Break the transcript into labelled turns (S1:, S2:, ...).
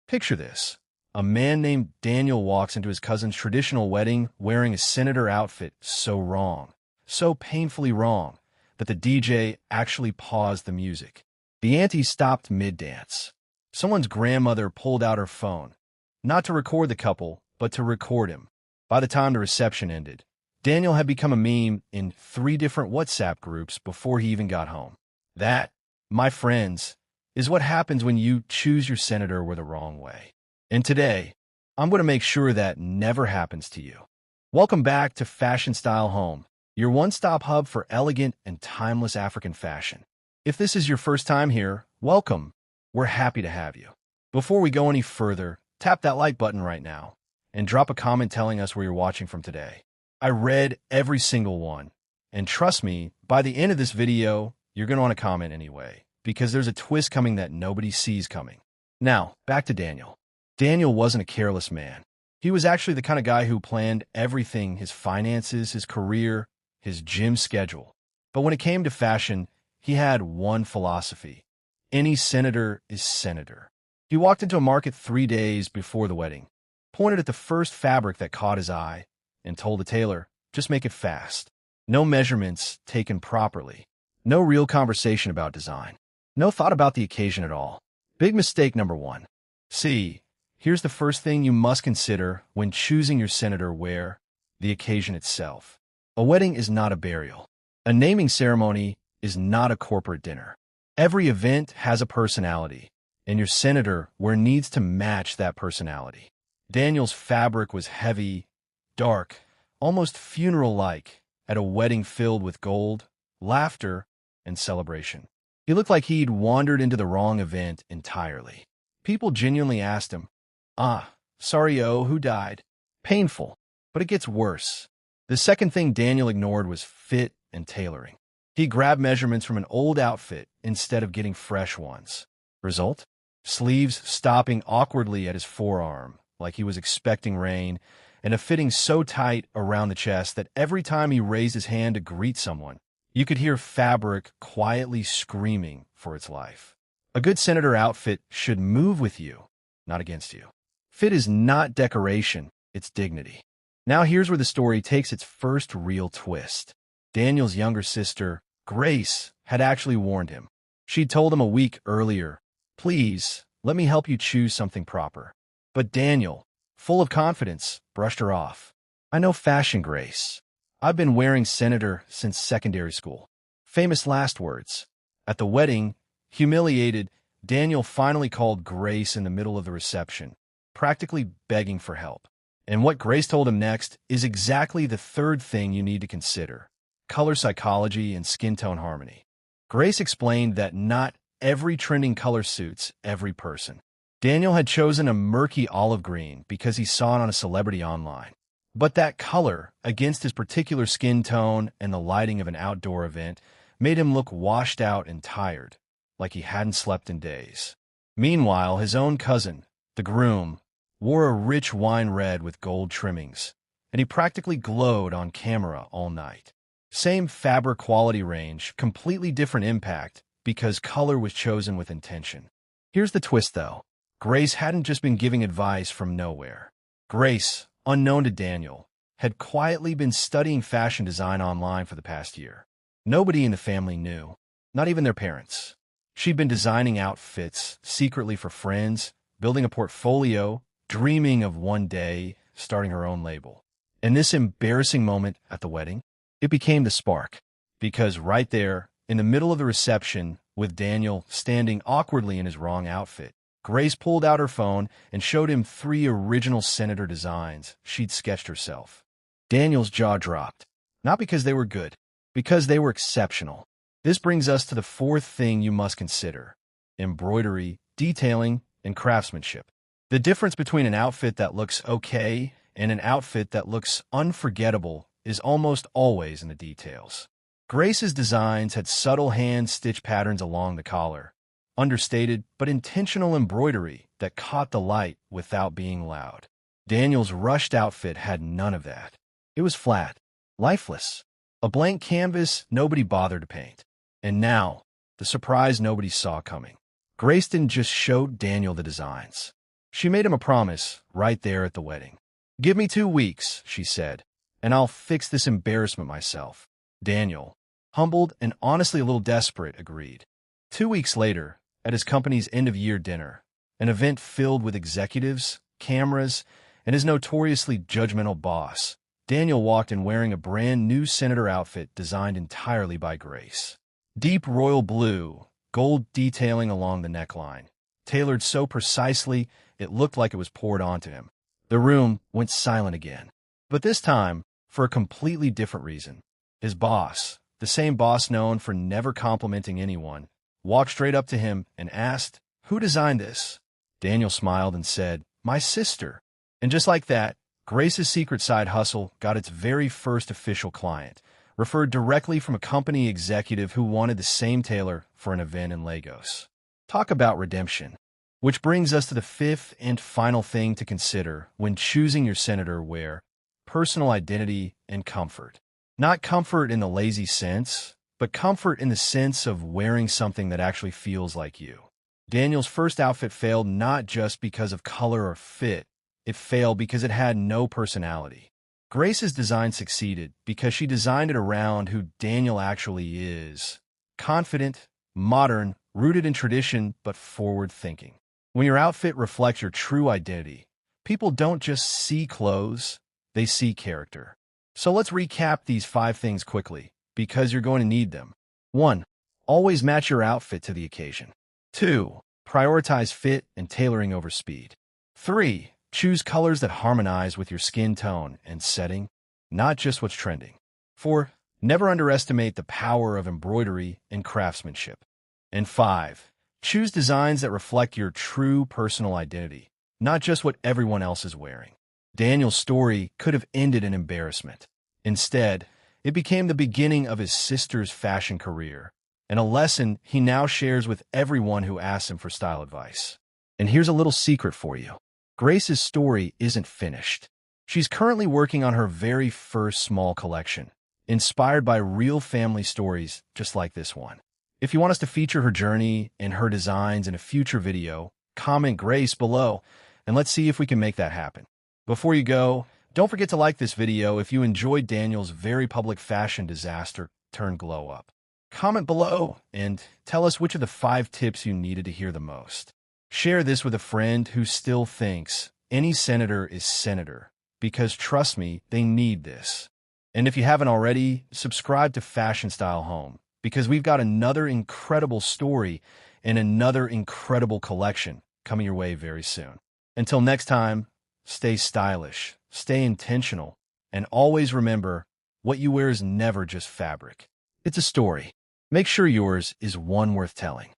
S1: Picture this. A man named Daniel walks into his cousin's traditional wedding wearing a senator outfit so wrong, so painfully wrong, that the DJ actually paused the music. The auntie stopped mid-dance. Someone's grandmother pulled out her phone, not to record the couple, but to record him. By the time the reception ended, Daniel had become a meme in 3 different WhatsApp groups before he even got home. That, my friends, is what happens when you choose your senator the wrong way. And today, I'm going to make sure that never happens to you. Welcome back to Fashion Style Home, your one-stop hub for elegant and timeless African fashion. If this is your first time here, welcome. We're happy to have you. Before we go any further, tap that like button right now and drop a comment telling us where you're watching from today. I read every single one, and trust me, by the end of this video, you're going to want to comment anyway, because there's a twist coming that nobody sees coming. Now, back to Daniel. Daniel wasn't a careless man. He was actually the kind of guy who planned everything: his finances, his career, his gym schedule. But when it came to fashion, he had one philosophy: any senator is senator. He walked into a market 3 days before the wedding, pointed at the first fabric that caught his eye, and told the tailor, just make it fast. No measurements taken properly. No real conversation about design. No thought about the occasion at all. Big mistake number 1. See, here's the first thing you must consider when choosing your senator wear: the occasion itself. A wedding is not a burial. A naming ceremony is not a corporate dinner. Every event has a personality, and your senator wear needs to match that personality. Daniel's fabric was heavy, dark, almost funeral-like, at a wedding filled with gold, laughter, and celebration. He looked like he'd wandered into the wrong event entirely. People genuinely asked him, sorry, who died? Painful, but it gets worse. The second thing Daniel ignored was fit and tailoring. He grabbed measurements from an old outfit instead of getting fresh ones. Result? Sleeves stopping awkwardly at his forearm, like he was expecting rain, and a fitting so tight around the chest that every time he raised his hand to greet someone, you could hear fabric quietly screaming for its life. A good senator outfit should move with you, not against you. Fit is not decoration, it's dignity. Now here's where the story takes its first real twist. Daniel's younger sister, Grace, had actually warned him. She'd told him a week earlier, please, let me help you choose something proper. But Daniel, full of confidence, brushed her off. I know fashion, Grace. I've been wearing senator since secondary school. Famous last words. At the wedding, humiliated, Daniel finally called Grace in the middle of the reception, practically begging for help. And what Grace told him next is exactly the third thing you need to consider: color psychology and skin tone harmony. Grace explained that not every trending color suits every person. Daniel had chosen a murky olive green because he saw it on a celebrity online. But that color, against his particular skin tone and the lighting of an outdoor event, made him look washed out and tired, like he hadn't slept in days. Meanwhile, his own cousin, the groom, wore a rich wine red with gold trimmings, and he practically glowed on camera all night. Same fabric quality range, completely different impact, because color was chosen with intention. Here's the twist, though. Grace hadn't just been giving advice from nowhere. Grace, unknown to Daniel, had quietly been studying fashion design online for the past year. Nobody in the family knew, not even their parents. She'd been designing outfits secretly for friends, building a portfolio, dreaming of one day starting her own label. And this embarrassing moment at the wedding, it became the spark. Because right there, in the middle of the reception, with Daniel standing awkwardly in his wrong outfit, Grace pulled out her phone and showed him 3 original senator designs she'd sketched herself. Daniel's jaw dropped. Not because they were good, because they were exceptional. This brings us to the fourth thing you must consider: embroidery, detailing, and craftsmanship. The difference between an outfit that looks okay and an outfit that looks unforgettable is almost always in the details. Grace's designs had subtle hand-stitch patterns along the collar, understated but intentional embroidery that caught the light without being loud. Daniel's rushed outfit had none of that. It was flat, lifeless, a blank canvas nobody bothered to paint. And now, the surprise nobody saw coming. Grace didn't just show Daniel the designs. She made him a promise right there at the wedding. "Give me 2 weeks," she said, "and I'll fix this embarrassment myself." Daniel, humbled and honestly a little desperate, agreed. 2 weeks later, at his company's end-of-year dinner, an event filled with executives, cameras, and his notoriously judgmental boss, Daniel walked in wearing a brand-new senator outfit designed entirely by Grace. Deep royal blue, gold detailing along the neckline, tailored so precisely it looked like it was poured onto him. The room went silent again. But this time, for a completely different reason. His boss, the same boss known for never complimenting anyone, walked straight up to him and asked, "Who designed this?" Daniel smiled and said, "My sister." And just like that, Grace's secret side hustle got its very first official client, referred directly from a company executive who wanted the same tailor for an event in Lagos. Talk about redemption. Which brings us to the fifth and final thing to consider when choosing your senator wear: personal identity and comfort. Not comfort in the lazy sense, but comfort in the sense of wearing something that actually feels like you. Daniel's first outfit failed not just because of color or fit, it failed because it had no personality. Grace's design succeeded because she designed it around who Daniel actually is: confident, modern, rooted in tradition, but forward-thinking. When your outfit reflects your true identity, people don't just see clothes, they see character. So let's recap these 5 things quickly, because you're going to need them. 1. Always match your outfit to the occasion. 2. Prioritize fit and tailoring over speed. 3. Choose colors that harmonize with your skin tone and setting, not just what's trending. 4. Never underestimate the power of embroidery and craftsmanship. And 5. Choose designs that reflect your true personal identity, not just what everyone else is wearing. Daniel's story could have ended in embarrassment. Instead, it became the beginning of his sister's fashion career, and a lesson he now shares with everyone who asks him for style advice. And here's a little secret for you. Grace's story isn't finished. She's currently working on her very first small collection, inspired by real family stories just like this one. If you want us to feature her journey and her designs in a future video, comment Grace below, and let's see if we can make that happen. Before you go, don't forget to like this video if you enjoyed Daniel's very public fashion disaster turned glow up. Comment below and tell us which of the 5 tips you needed to hear the most. Share this with a friend who still thinks any senator is senator, because trust me, they need this. And if you haven't already, subscribe to Fashion Style Home, because we've got another incredible story and another incredible collection coming your way very soon. Until next time, stay stylish, stay intentional, and always remember, what you wear is never just fabric. It's a story. Make sure yours is one worth telling.